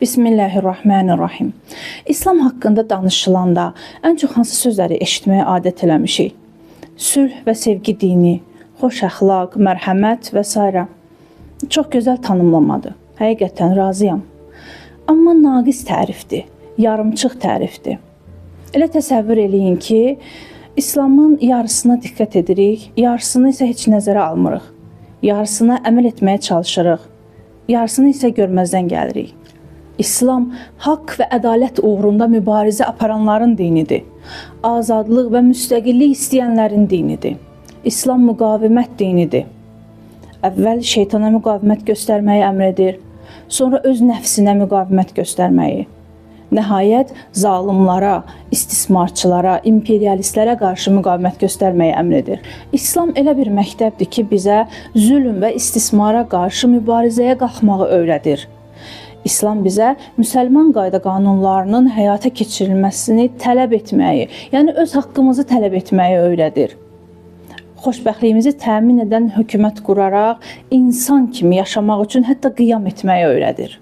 Bismillahirrahmanirrahim. İslam haqqında danışılanda ən çox hansı sözləri eşitməyə adət eləmişik? Sülh və sevgi dini, xoş əxlaq, mərhəmət və s. Çox gözəl tanımlamadır. Həqiqətən razıyam. Amma naqis tərifdir, yarımçıq tərifdir. Elə təsəvvür eləyin ki, İslamın yarısına diqqət edirik, yarısını isə heç nəzərə almırıq. Yarısına əməl etməyə çalışırıq, yarısını isə görməzdən gəlirik. İslam haqq və ədalət uğrunda mübarizə aparanların dinidir. Azadlıq və müstəqillik istəyənlərin dinidir. İslam müqavimət dinidir. Əvvəl şeytana müqavimət göstərməyi əmr edir, sonra öz nəfsinə müqavimət göstərməyi. Nəhayət, zalimlara, istismarçılara, imperialistlərə qarşı müqavimət göstərməyi əmr edir. İslam elə bir məktəbdir ki, bizə zülm və istismara qarşı mübarizəyə qalxmağı öyrədir. İslam bizə müsəlman qayda qanunlarının həyata keçirilməsini tələb etməyi, yəni öz haqqımızı tələb etməyi öyrədir. Xoşbəxtliyimizi təmin edən hökumət quraraq insan kimi yaşamaq üçün hətta qiyam etməyi öyrədir.